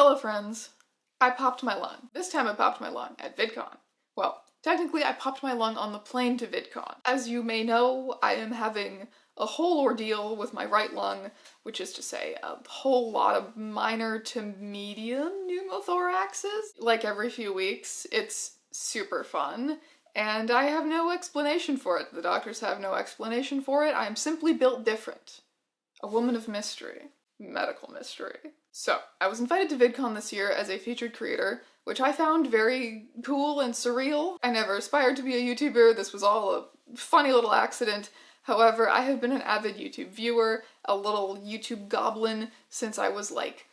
Hello friends. I popped my lung. This time I popped my lung at VidCon. Well, technically I popped my lung on the plane to VidCon. As you may know, I am having a whole ordeal with my right lung, which is to say a whole lot of minor to medium pneumothoraxes. Like every few weeks. It's super fun. And I have no explanation for it. The doctors have no explanation for it. I am simply built different. A woman of mystery. Medical mystery. So, I was invited to VidCon this year as a featured creator, which I found very cool and surreal. I never aspired to be a YouTuber, this was all a funny little accident. However, I have been an avid YouTube viewer, a little YouTube goblin, since I was like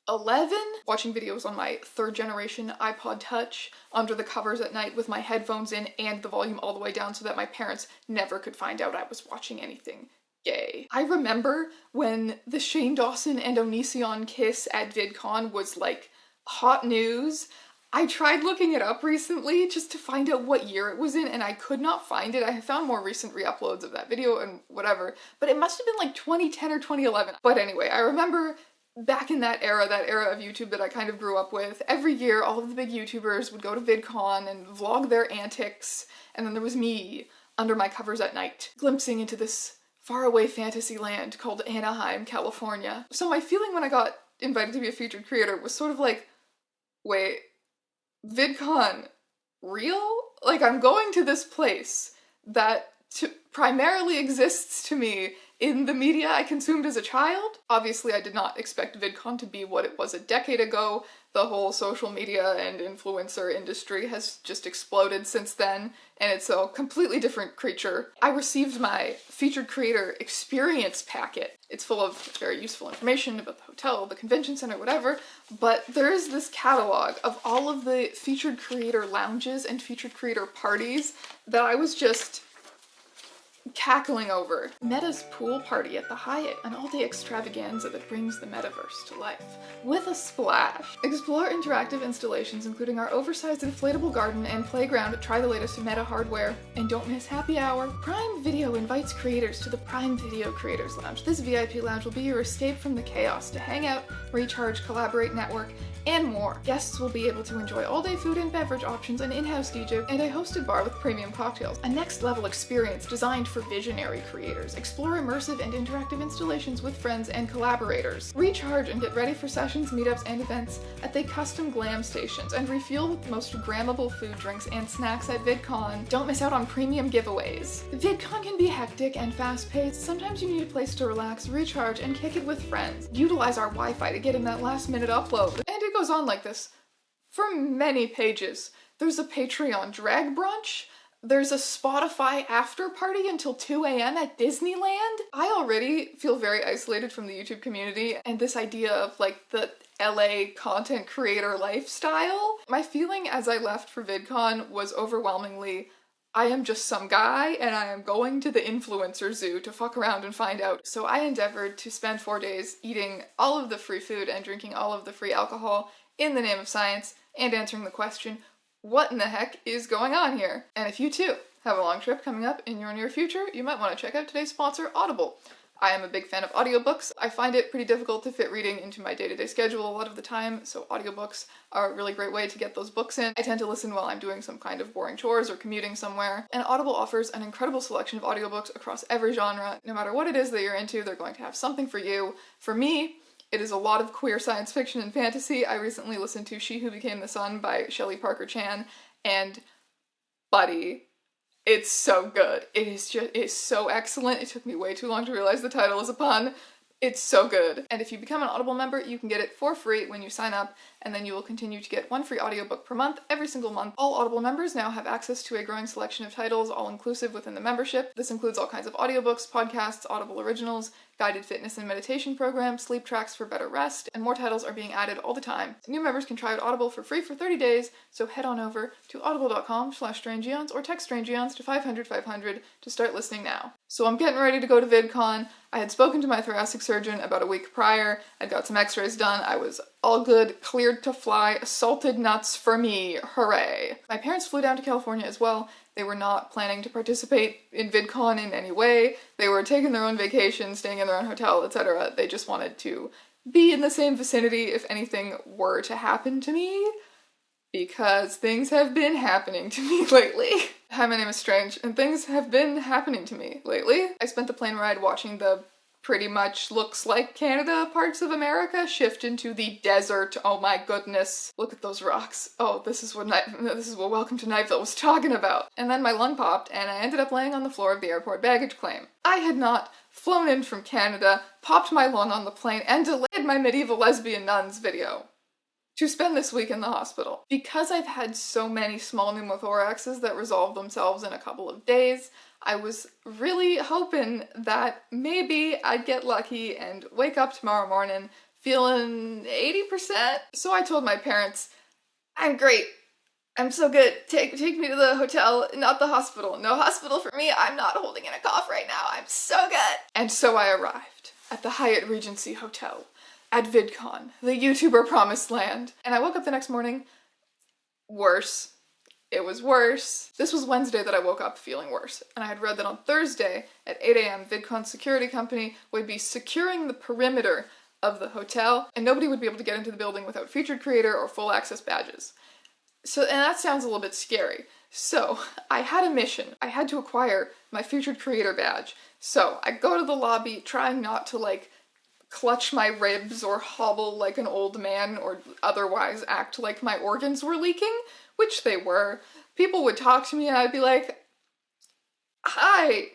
11, watching videos on my third generation iPod Touch under the covers at night with my headphones in and the volume all the way down so that my parents never could find out I was watching anything gay. I remember when the Shane Dawson and Onision kiss at VidCon was like hot news. I tried looking it up recently just to find out what year it was in and I could not find it. I have found more recent re-uploads of that video and whatever, but it must have been like 2010 or 2011. But anyway, I remember back in that era of YouTube that I kind of grew up with, every year all of the big YouTubers would go to VidCon and vlog their antics, and then there was me under my covers at night, glimpsing into this faraway fantasy land called Anaheim, California. So my feeling when I got invited to be a featured creator was sort of like, wait, VidCon, real? Like, I'm going to this place that primarily exists to me in the media I consumed as a child. Obviously, I did not expect VidCon to be what it was a decade ago. The whole social media and influencer industry has just exploded since then, and it's a completely different creature. I received my featured creator experience packet. It's full of very useful information about the hotel, the convention center, whatever, but there is this catalog of all of the featured creator lounges and featured creator parties that I was just cackling over. Meta's pool party at the Hyatt, an all-day extravaganza that brings the metaverse to life. With a splash. Explore interactive installations including our oversized inflatable garden and playground, try the latest Meta hardware, and don't miss happy hour. Prime Video invites creators to the Prime Video Creators Lounge. This VIP lounge will be your escape from the chaos to hang out, recharge, collaborate, network, and more. Guests will be able to enjoy all-day food and beverage options, an in-house DJ, and a hosted bar with premium cocktails. A next-level experience designed for visionary creators. Explore immersive and interactive installations with friends and collaborators. Recharge and get ready for sessions, meetups, and events at the custom glam stations, and refuel with the most grammable food, drinks, and snacks at VidCon. Don't miss out on premium giveaways. VidCon can be hectic and fast-paced. Sometimes you need a place to relax, recharge, and kick it with friends. Utilize our Wi-Fi to get in that last-minute upload. And it goes on like this for many pages. There's a Patreon drag brunch. There's a Spotify after party until 2 a.m. at Disneyland. I already feel very isolated from the YouTube community and this idea of like the LA content creator lifestyle. My feeling as I left for VidCon was overwhelmingly, I am just some guy and I am going to the influencer zoo to fuck around and find out. So I endeavored to spend 4 days eating all of the free food and drinking all of the free alcohol in the name of science and answering the question, what in the heck is going on here? And if you too have a long trip coming up in your near future, you might want to check out today's sponsor, Audible. I am a big fan of audiobooks. I find it pretty difficult to fit reading into my day-to-day schedule a lot of the time, so audiobooks are a really great way to get those books in. I tend to listen while I'm doing some kind of boring chores or commuting somewhere, and Audible offers an incredible selection of audiobooks across every genre. No matter what it is that you're into, they're going to have something for you. For me, it is a lot of queer science fiction and fantasy. I recently listened to She Who Became the Sun by Shelley Parker Chan, and buddy, it's so good. It's so excellent. It took me way too long to realize the title is a pun. It's so good. And if you become an Audible member, you can get it for free when you sign up, and then you will continue to get one free audiobook per month, every single month. All Audible members now have access to a growing selection of titles, all inclusive within the membership. This includes all kinds of audiobooks, podcasts, Audible originals, guided fitness and meditation programs, sleep tracks for better rest, and more titles are being added all the time. New members can try out Audible for free for 30 days, so head on over to audible.com/strangeeons or text strangeeons to 500-500 to start listening now. So I'm getting ready to go to VidCon. I had spoken to my thoracic surgeon about a week prior. I got some x-rays done. I was all good, cleared to fly, salted nuts for me, hooray. My parents flew down to California as well. They were not planning to participate in VidCon in any way. They were taking their own vacation, staying in their own hotel, etc. They just wanted to be in the same vicinity if anything were to happen to me, because things have been happening to me lately. Hi, my name is Strange, and things have been happening to me lately. I spent the plane ride watching the pretty much looks like Canada parts of America shift into the desert. Oh my goodness. Look at those rocks. Oh, this is what Welcome to Nightfall was talking about. And then my lung popped and I ended up laying on the floor of the airport baggage claim. I had not flown in from Canada, popped my lung on the plane, and delayed my medieval lesbian nuns video to spend this week in the hospital. Because I've had so many small pneumothoraxes that resolved themselves in a couple of days, I was really hoping that maybe I'd get lucky and wake up tomorrow morning feeling 80%. So I told my parents, I'm great. I'm so good. Take me to the hotel, not the hospital. No hospital for me. I'm not holding in a cough right now. I'm so good. And so I arrived at the Hyatt Regency Hotel at VidCon, the YouTuber promised land. And I woke up the next morning worse. It was worse. This was Wednesday that I woke up feeling worse, and I had read that on Thursday at 8 a.m. VidCon's security company would be securing the perimeter of the hotel, and nobody would be able to get into the building without featured creator or full access badges. So, and that sounds a little bit scary. So, I had a mission. I had to acquire my featured creator badge. So, I go to the lobby trying not to, like, clutch my ribs or hobble like an old man or otherwise act like my organs were leaking, which they were. People would talk to me and I'd be like, hi,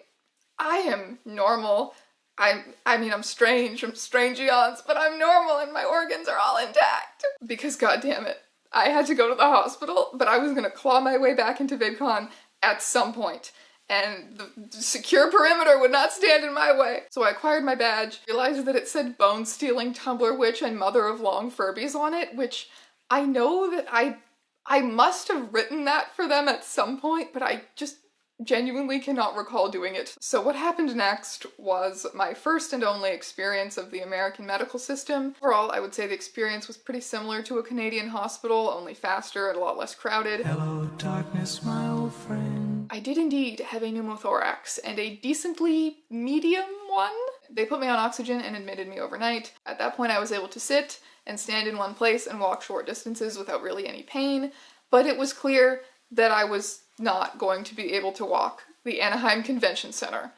I am normal. I'm strange ÆONS, but I'm normal and my organs are all intact. Because goddamn it, I had to go to the hospital, but I was gonna claw my way back into VidCon at some point. And the secure perimeter would not stand in my way. So I acquired my badge, realized that it said bone-stealing Tumblr witch and mother of long Furbies on it, which I know that I must have written that for them at some point, but I just genuinely cannot recall doing it. So what happened next was my first and only experience of the American medical system. Overall, I would say the experience was pretty similar to a Canadian hospital, only faster and a lot less crowded. Hello, darkness, my old friend. I did indeed have a pneumothorax, and a decently medium one. They put me on oxygen and admitted me overnight. At that point, I was able to sit and stand in one place and walk short distances without really any pain, but it was clear that I was not going to be able to walk the Anaheim Convention Center.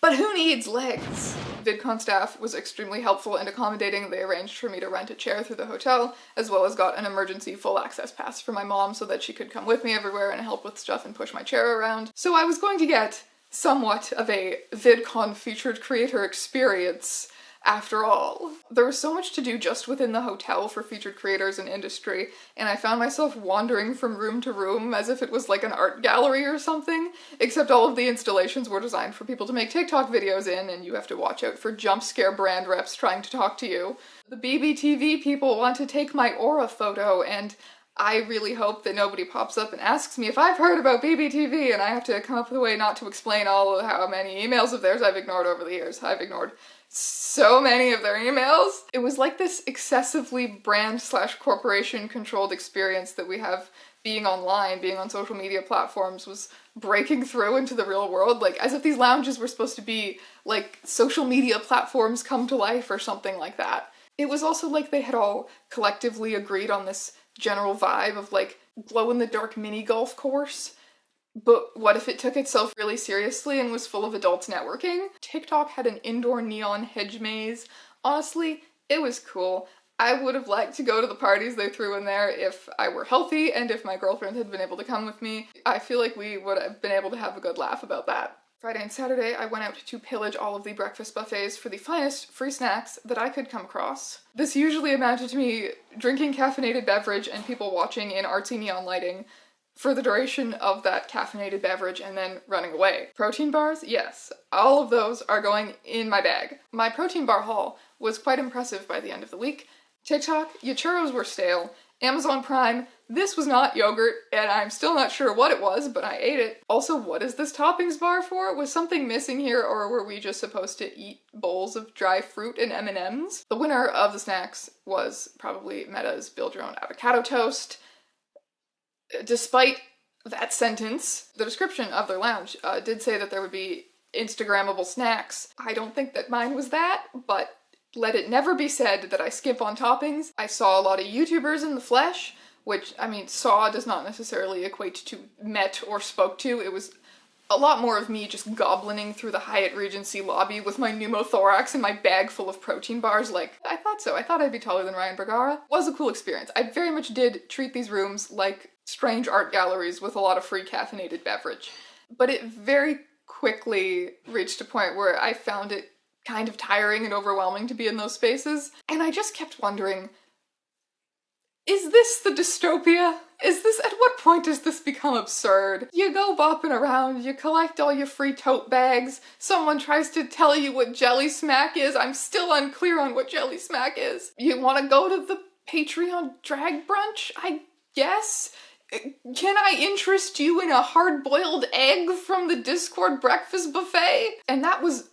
But who needs legs? VidCon staff was extremely helpful and accommodating. They arranged for me to rent a chair through the hotel, as well as got an emergency full access pass for my mom so that she could come with me everywhere and help with stuff and push my chair around. So I was going to get somewhat of a VidCon featured creator experience after all. There was so much to do just within the hotel for featured creators and industry, and I found myself wandering from room to room as if it was like an art gallery or something, except all of the installations were designed for people to make TikTok videos in, and you have to watch out for jump scare brand reps trying to talk to you. The BBTV people want to take my aura photo, and I really hope that nobody pops up and asks me if I've heard about BBTV, and I have to come up with a way not to explain all of how many emails of theirs I've ignored over the years. I've ignored so many of their emails. It was like this excessively brand/corporation controlled experience that we have being online, being on social media platforms, was breaking through into the real world, like as if these lounges were supposed to be like social media platforms come to life or something like that. It was also like they had all collectively agreed on this general vibe of like glow-in-the-dark mini golf course. But what if it took itself really seriously and was full of adults networking? TikTok had an indoor neon hedge maze. Honestly, it was cool. I would have liked to go to the parties they threw in there if I were healthy and if my girlfriend had been able to come with me. I feel like we would have been able to have a good laugh about that. Friday and Saturday, I went out to pillage all of the breakfast buffets for the finest free snacks that I could come across. This usually amounted to me drinking caffeinated beverage and people watching in artsy neon lighting for the duration of that caffeinated beverage and then running away. Protein bars? Yes. All of those are going in my bag. My protein bar haul was quite impressive by the end of the week. TikTok, your churros were stale. Amazon Prime, this was not yogurt, and I'm still not sure what it was, but I ate it. Also, what is this toppings bar for? Was something missing here, or were we just supposed to eat bowls of dry fruit and M&Ms? The winner of the snacks was probably Meta's Build Your Own Avocado Toast. Despite that sentence, the description of their lounge did say that there would be Instagrammable snacks. I don't think that mine was that, but let it never be said that I skip on toppings. I saw a lot of YouTubers in the flesh, which, I mean, saw does not necessarily equate to met or spoke to. It was a lot more of me just goblining through the Hyatt Regency lobby with my pneumothorax and my bag full of protein bars. Like, I thought so. I thought I'd be taller than Ryan Bergara. It was a cool experience. I very much did treat these rooms like strange art galleries with a lot of free caffeinated beverage. But it very quickly reached a point where I found it kind of tiring and overwhelming to be in those spaces. And I just kept wondering, is this the dystopia? At what point does this become absurd? You go bopping around, you collect all your free tote bags, someone tries to tell you what Jelly Smack is, I'm still unclear on what Jelly Smack is. You want to go to the Patreon drag brunch, I guess? Can I interest you in a hard-boiled egg from the Discord breakfast buffet? And that was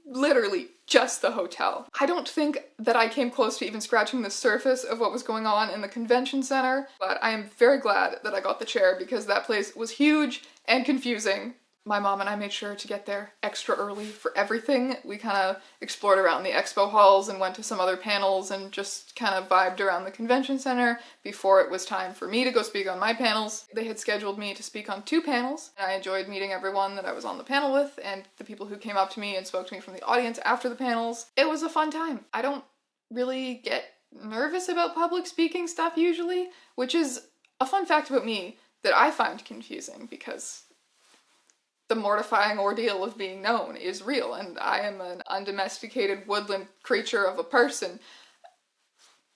literally just the hotel. I don't think that I came close to even scratching the surface of what was going on in the convention center, but I am very glad that I got the chair because that place was huge and confusing. My mom and I made sure to get there extra early for everything. We kind of explored around the expo halls and went to some other panels and just kind of vibed around the convention center before it was time for me to go speak on my panels. They had scheduled me to speak on 2 panels, and I enjoyed meeting everyone that I was on the panel with and the people who came up to me and spoke to me from the audience after the panels. It was a fun time. I don't really get nervous about public speaking stuff usually, which is a fun fact about me that I find confusing because the mortifying ordeal of being known is real, and I am an undomesticated woodland creature of a person.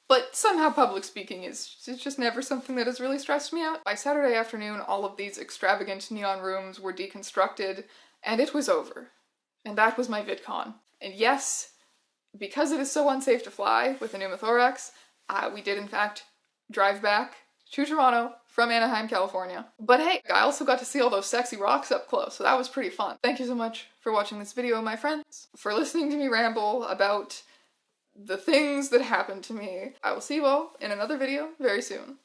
But somehow public speaking is just never something that has really stressed me out. By Saturday afternoon, all of these extravagant neon rooms were deconstructed, and it was over. And that was my VidCon. And yes, because it is so unsafe to fly with a pneumothorax, we did in fact drive back to Toronto from Anaheim, California. But hey, I also got to see all those sexy rocks up close, so that was pretty fun. Thank you so much for watching this video, my friends, for listening to me ramble about the things that happened to me. I will see you all in another video very soon.